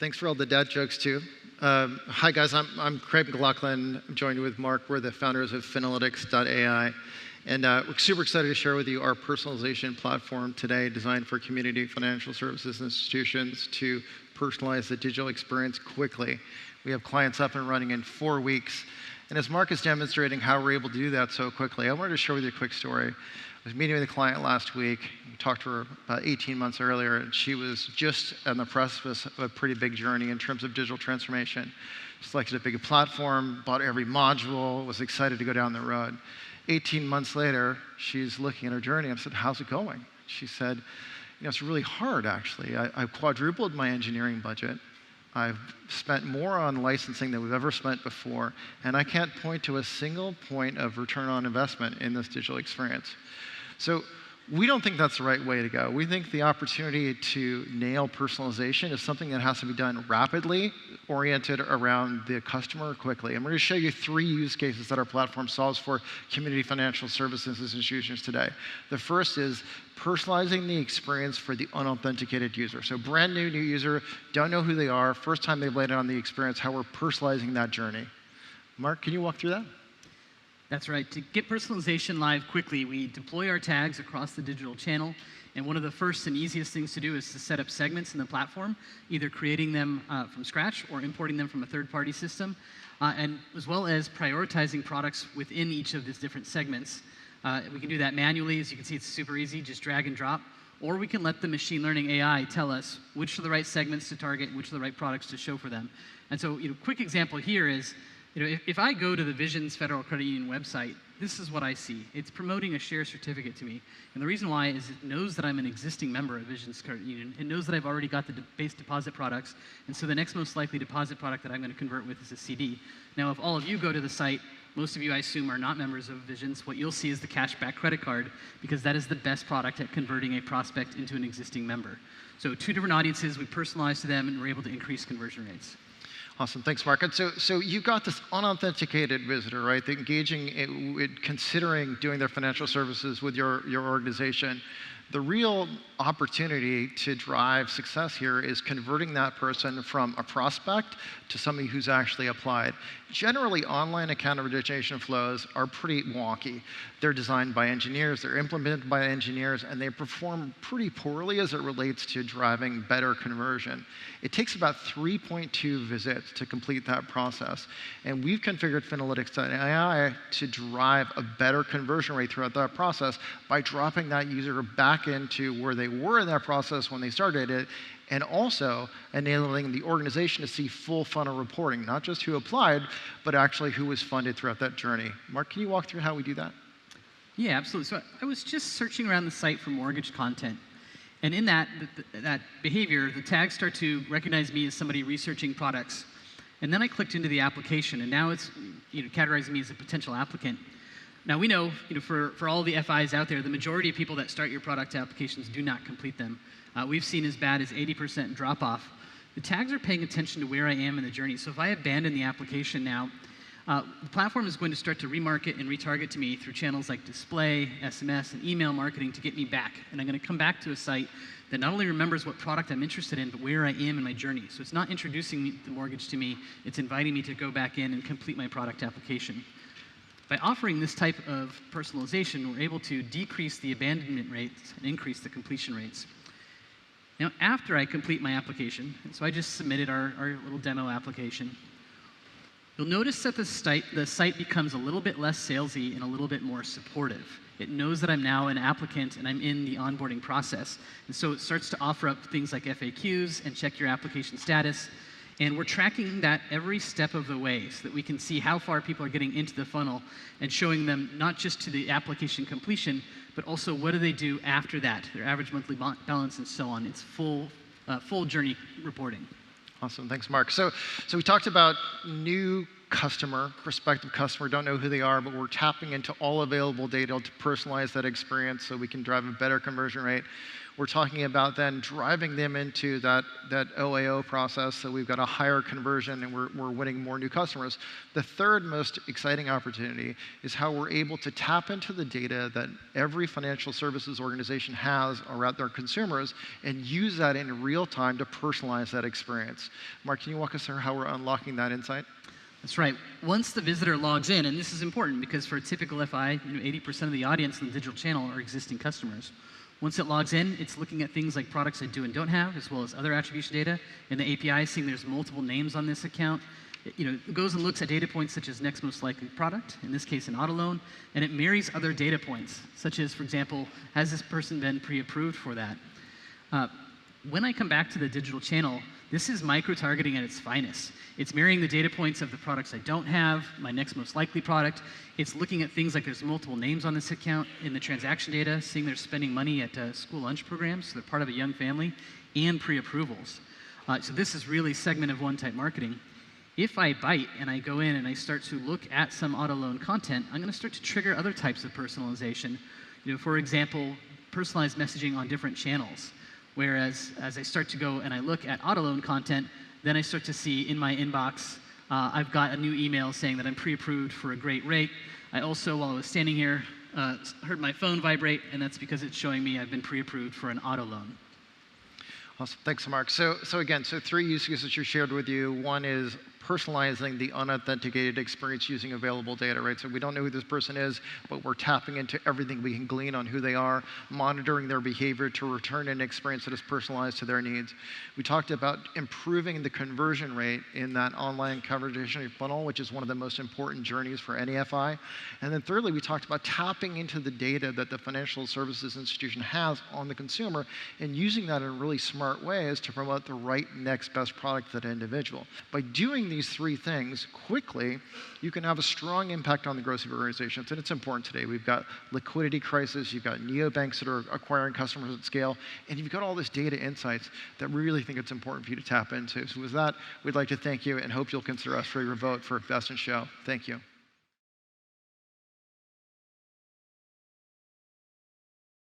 Thanks for all the dad jokes, too. Hi, guys. I'm Craig McLaughlin. I'm joined with Mark. We're the founders of Finalytics.ai. And we're super excited to share with you our personalization platform today, designed for community financial services institutions to personalize the digital experience quickly. We have clients up and running in 4 weeks. And as Mark is demonstrating how we're able to do that so quickly, I wanted to share with you a quick story. I was meeting with a client last week. We talked to her about 18 months earlier, and she was just on the precipice of a pretty big journey in terms of digital transformation. Selected a big platform, bought every module, was excited to go down the road. 18 months later, she's looking at her journey. I said, how's it going? She said, it's really hard, actually. I've quadrupled my engineering budget. I've spent more on licensing than we've ever spent before, and I can't point to a single point of return on investment in this digital experience. So we don't think that's the right way to go. We think the opportunity to nail personalization is something that has to be done rapidly, oriented around the customer quickly. And we're going to show you 3 use cases that our platform solves for community financial services institutions today. The first is personalizing the experience for the unauthenticated user. So brand new user, don't know who they are, first time they've landed on the experience, how we're personalizing that journey. Mark, can you walk through that? That's right. To get personalization live quickly, we deploy our tags across the digital channel. And one of the first and easiest things to do is to set up segments in the platform, either creating them from scratch or importing them from a third-party system, and as well as prioritizing products within each of these different segments. We can do that manually. As you can see, it's super easy. Just drag and drop. Or we can let the machine learning AI tell us which are the right segments to target, which are the right products to show for them. And so, quick example here is, if I go to the Visions Federal Credit Union website, this is what I see. It's promoting a share certificate to me. And the reason why is it knows that I'm an existing member of Visions Credit Union. It knows that I've already got the base deposit products. And so the next most likely deposit product that I'm going to convert with is a CD. Now, if all of you go to the site, most of you, I assume, are not members of Visions. What you'll see is the cashback credit card, because that is the best product at converting a prospect into an existing member. So 2 different audiences, we personalize to them, and we're able to increase conversion rates. Awesome, thanks, Mark. And so you've got this unauthenticated visitor, right? They're engaging, considering doing their financial services with your organization. The real opportunity to drive success here is converting that person from a prospect to somebody who's actually applied. Generally, online account origination flows are pretty wonky. They're designed by engineers, they're implemented by engineers, and they perform pretty poorly as it relates to driving better conversion. It takes about 3.2 visits to complete that process. And we've configured Finalytics.ai to drive a better conversion rate throughout that process by dropping that user back into where they were in that process when they started it, and also enabling the organization to see full funnel reporting, not just who applied, but actually who was funded throughout that journey. Mark, can you walk through how we do that? Yeah, absolutely. So I was just searching around the site for mortgage content. And in that behavior, the tags start to recognize me as somebody researching products. And then I clicked into the application, and now it's categorizing me as a potential applicant. Now we know, for all the FIs out there, the majority of people that start your product applications do not complete them. We've seen as bad as 80% drop-off. The tags are paying attention to where I am in the journey. So if I abandon the application now, the platform is going to start to remarket and retarget to me through channels like display, SMS, and email marketing to get me back. And I'm going to come back to a site that not only remembers what product I'm interested in, but where I am in my journey. So it's not introducing the mortgage to me, it's inviting me to go back in and complete my product application. By offering this type of personalization, we're able to decrease the abandonment rates and increase the completion rates. Now, after I complete my application, so I just submitted our little demo application, you'll notice that the site becomes a little bit less salesy and a little bit more supportive. It knows that I'm now an applicant and I'm in the onboarding process. And so it starts to offer up things like FAQs and check your application status. And we're tracking that every step of the way so that we can see how far people are getting into the funnel and showing them not just to the application completion, but also what do they do after that, their average monthly balance and so on. It's full journey reporting. Awesome, thanks, Mark. So we talked about new customer, prospective customer, don't know who they are, but we're tapping into all available data to personalize that experience so we can drive a better conversion rate. We're talking about then driving them into that OAO process, so we've got a higher conversion and we're winning more new customers. The third most exciting opportunity is how we're able to tap into the data that every financial services organization has around their consumers and use that in real time to personalize that experience. Mark, can you walk us through how we're unlocking that insight? That's right. Once the visitor logs in, and this is important because for a typical FI, 80% of the audience in the digital channel are existing customers. Once it logs in, it's looking at things like products I do and don't have, as well as other attribution data. In the API, seeing there's multiple names on this account. It goes and looks at data points such as next most likely product, in this case an auto loan, and it marries other data points, such as, for example, has this person been pre-approved for that? When I come back to the digital channel, this is micro-targeting at its finest. It's marrying the data points of the products I don't have, my next most likely product. It's looking at things like there's multiple names on this account in the transaction data, seeing they're spending money at school lunch programs, so they're part of a young family, and pre-approvals. So this is really segment of one type marketing. If I bite and I go in and I start to look at some auto loan content, I'm going to start to trigger other types of personalization. For example, personalized messaging on different channels. Whereas as I start to go and I look at auto loan content, then I start to see in my inbox, I've got a new email saying that I'm pre-approved for a great rate. I also, while I was standing here, heard my phone vibrate, and that's because it's showing me I've been pre-approved for an auto loan. Awesome. Thanks, Mark. So again, three use cases you shared with you. One is personalizing the unauthenticated experience using available data, right? So we don't know who this person is, but we're tapping into everything we can glean on who they are, monitoring their behavior to return an experience that is personalized to their needs. We talked about improving the conversion rate in that online conversion funnel, which is one of the most important journeys for any FI. And then thirdly, we talked about tapping into the data that the financial services institution has on the consumer and using that in really smart ways to promote the right next best product to that individual. By doing these three things quickly, you can have a strong impact on the growth of your organizations, and it's important today. We've got liquidity crisis, you've got neobanks that are acquiring customers at scale, and you've got all this data insights that we really think it's important for you to tap into. So with that, we'd like to thank you and hope you'll consider us for your vote for Best in Show. Thank you.